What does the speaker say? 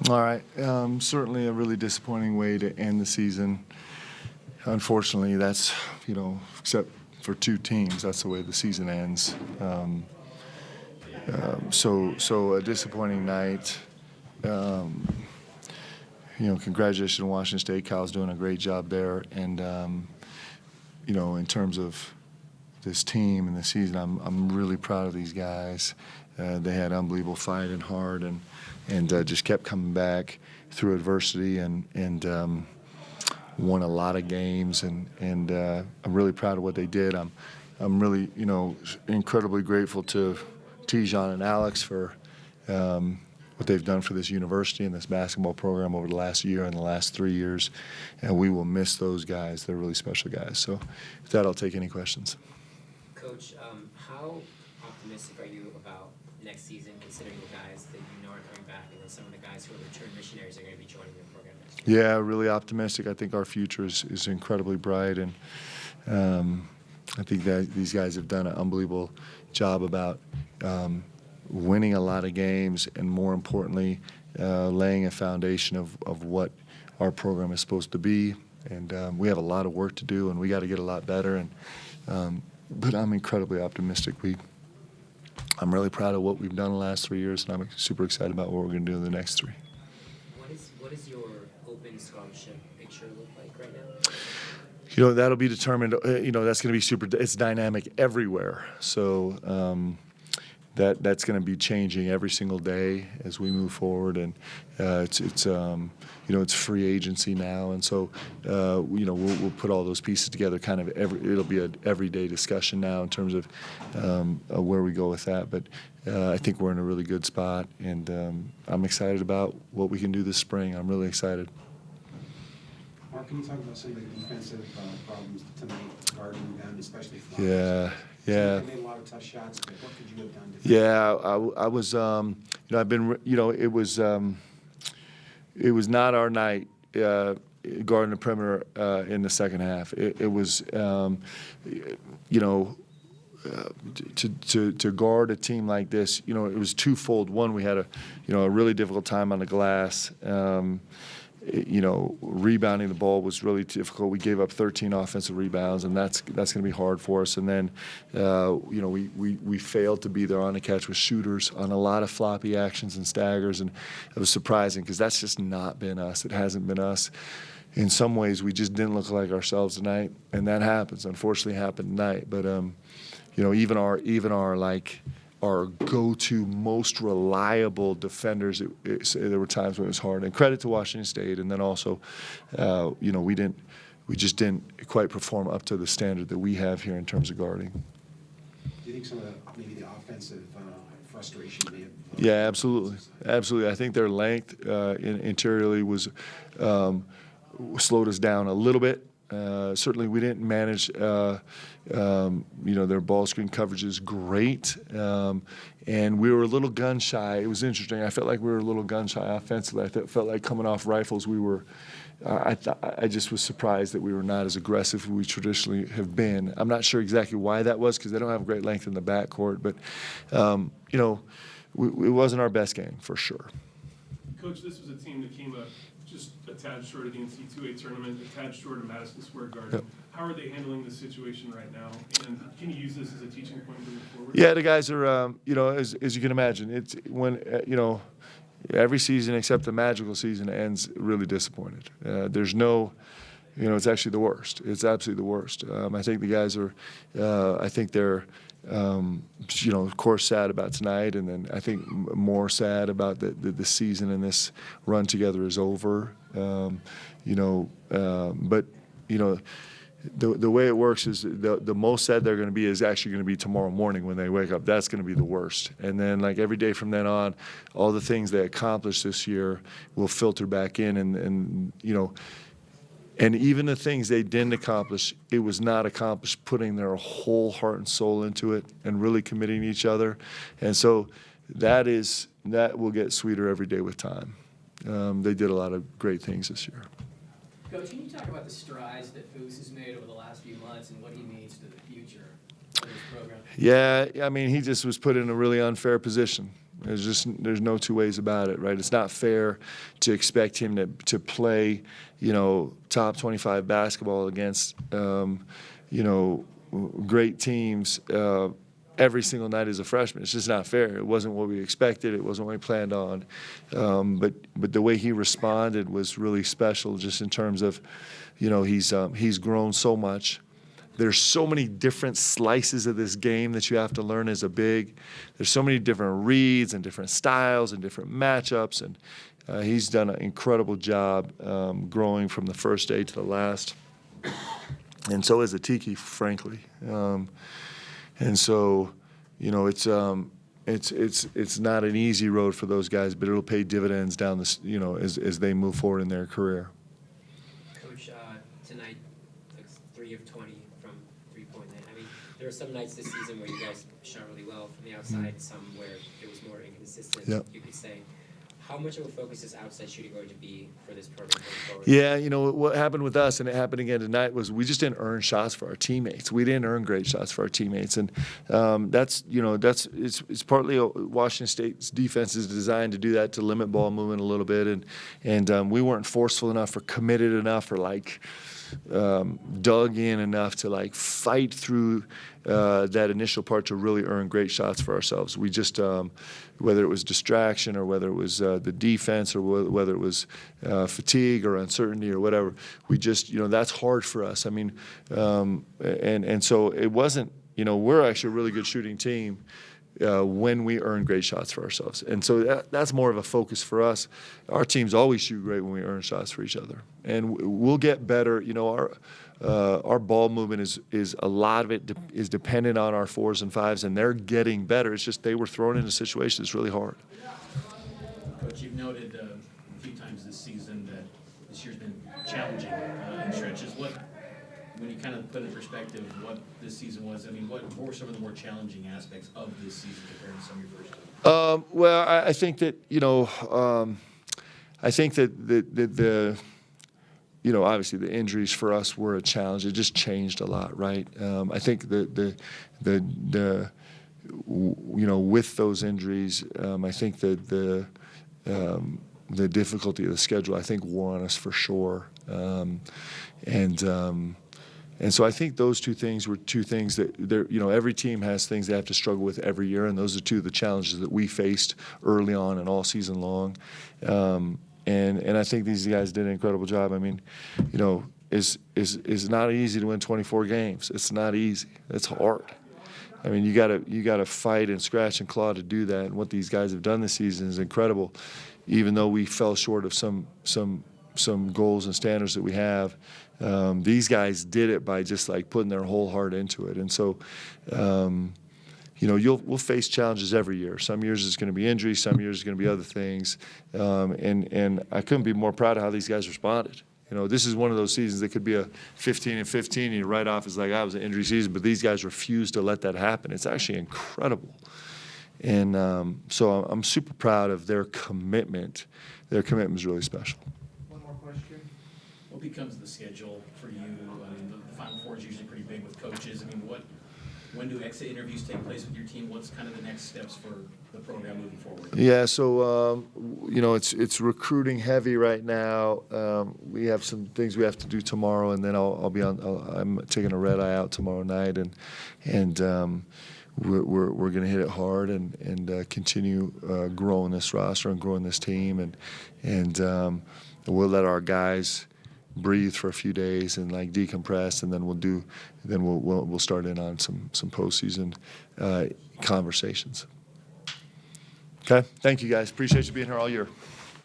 All right. Certainly a really disappointing way to end the season. Unfortunately, that's, except for two teams, that's the way the season ends. So a disappointing night. Congratulations to Washington State. Kyle's doing a great job there. And, in terms of this team and the season, I'm really proud of these guys. They had unbelievable fight and heart and just kept coming back through adversity and won a lot of games. And I'm really proud of what they did. I'm really, incredibly grateful to Tijon and Alex for what they've done for this university and this basketball program over the last year and the last 3 years. And we will miss those guys. They're really special guys. So with that, I'll take any questions. Coach, how optimistic are you about next season, considering the guys that are coming back and then some of the guys who are return missionaries are going to be joining your program next year? Yeah, really optimistic. I think our future is incredibly bright. And I think that these guys have done an unbelievable job about winning a lot of games and, more importantly, laying a foundation of what our program is supposed to be. And we have a lot of work to do, and we got to get a lot better. But I'm incredibly optimistic. I'm really proud of what we've done the last 3 years, and I'm super excited about what we're going to do in the next 3. What does your open scholarship picture look like right now? That'll be determined. That's going to be it's dynamic everywhere. So that's going to be changing every single day as we move forward. And it's free agency now, and so we'll put all those pieces together. Kind of it'll be an everyday discussion now in terms of where we go with that. But I think we're in a really good spot, and I'm excited about what we can do this spring. I'm really excited. Mark, can you talk about some of the defensive problems tonight, guarding them, especially for Yeah. They made a lot of tough shots, but what could you have done differently? Yeah, I was, I've been, it was not our night guarding the perimeter in the second half. It was, to guard a team like this, it was twofold. One, we had a really difficult time on the glass. Rebounding the ball was really difficult. We gave up 13 offensive rebounds, and that's going to be hard for us. And then, we failed to be there on the catch with shooters on a lot of floppy actions and staggers, and it was surprising because that's just not been us. It hasn't been us. In some ways, we just didn't look like ourselves tonight, and that happens. Unfortunately, happened tonight. But even our go-to most reliable defenders, there were times when it was hard. And credit to Washington State, and then also, we just didn't quite perform up to the standard that we have here in terms of guarding. Do you think some of maybe the offensive frustration may have? Yeah, absolutely. I think their length interiorly was slowed us down a little bit. Certainly, we didn't manage. Their ball screen coverage is great, and we were a little gun shy. It was interesting. I felt like we were a little gun shy offensively. I felt like coming off rifles, we were. I just was surprised that we were not as aggressive as we traditionally have been. I'm not sure exactly why that was because they don't have great length in the backcourt, but it wasn't our best game for sure. Coach, this was a team that came up just a tad short of the NIT 2A tournament, a tad short of Madison Square Garden. Yep. How are they handling this situation right now? And can you use this as a teaching point moving forward? Yeah, the guys are, as you can imagine, it's when, every season except the magical season ends really disappointed. There's no, it's actually the worst. It's absolutely the worst. I think the guys are, they're, of course, sad about tonight, and then I think more sad about the season and this run together is over. But the way it works is the most sad they're going to be is actually going to be tomorrow morning when they wake up. That's going to be the worst. And then, every day from then on, all the things they accomplished this year will filter back in, and even the things they didn't accomplish, it was not accomplished putting their whole heart and soul into it and really committing to each other. And so that will get sweeter every day with time. They did a lot of great things this year. Coach, can you talk about the strides that Fuslie has made over the last few months and what he means to the future of this program? Yeah, he just was put in a really unfair position. There's no two ways about it, right? It's not fair to expect him to play, top 25 basketball against, great teams every single night as a freshman. It's just not fair. It wasn't what we expected. It wasn't what we planned on. But the way he responded was really special, just in terms of, he's grown so much. There's so many different slices of this game that you have to learn as a big. There's so many different reads and different styles and different matchups, and he's done an incredible job growing from the first day to the last. And so is Atiki, frankly. And so, it's not an easy road for those guys, but it'll pay dividends down this, as they move forward in their career. Coach, tonight, like 3 of 20 from three-point land. I mean, there were some nights this season where you guys shot really well from the outside, some where it was more inconsistent, Yep. you could say. How much of a focus is outside shooting going to be for this program going forward? Yeah, what happened with us, and it happened again tonight, was we just didn't earn shots for our teammates. We didn't earn great shots for our teammates, and it's partly Washington State's defense is designed to do that, to limit ball movement a little bit, and we weren't forceful enough or committed enough or dug in enough to fight through that initial part to really earn great shots for ourselves. We just, whether it was distraction or whether it was the defense or whether it was fatigue or uncertainty or whatever, we just, that's hard for us. I mean, and so it wasn't, we're actually a really good shooting team when we earn great shots for ourselves. And so that's more of a focus for us. Our teams always shoot great when we earn shots for each other. And we'll get better. Our ball movement is a lot of it is dependent on our 4s and 5s, and they're getting better. It's just they were thrown into situations that's really hard. Coach, you've noted a few times this season that this year's been challenging in stretches. When you kind of put in perspective what this season was, I mean, what were some of the more challenging aspects of this season compared to some of your first two? Well, I think that, obviously the injuries for us were a challenge. It just changed a lot, right? I think with those injuries, I think that the difficulty of the schedule, I think, wore on us for sure. And so I think those two things were two things that every team has things they have to struggle with every year, and those are two of the challenges that we faced early on and all season long. And I think these guys did an incredible job. I mean, it's not easy to win 24 games. It's not easy. It's hard. I mean, you gotta fight and scratch and claw to do that. And what these guys have done this season is incredible. Even though we fell short of some goals and standards that we have, these guys did it by just putting their whole heart into it. And so, we'll face challenges every year. Some years it's going to be injuries, some years it's going to be other things. And I couldn't be more proud of how these guys responded. This is one of those seasons that could be a 15-15, and you write off as it was an injury season, but these guys refused to let that happen. It's actually incredible. And so I'm super proud of their commitment. Their commitment is really special. One more question. What becomes the schedule for you? I mean, the Final Four is usually pretty big with coaches. I mean, when do exit interviews take place with your team? What's kind of the next steps for the program moving forward? Yeah, so it's recruiting heavy right now. We have some things we have to do tomorrow, and then I'm taking a red eye out tomorrow night, and we're going to hit it hard and continue growing this roster and growing this team, and we'll let our guys breathe for a few days and decompress, and then we'll start in on some postseason conversations. Okay, thank you guys. Appreciate you being here all year.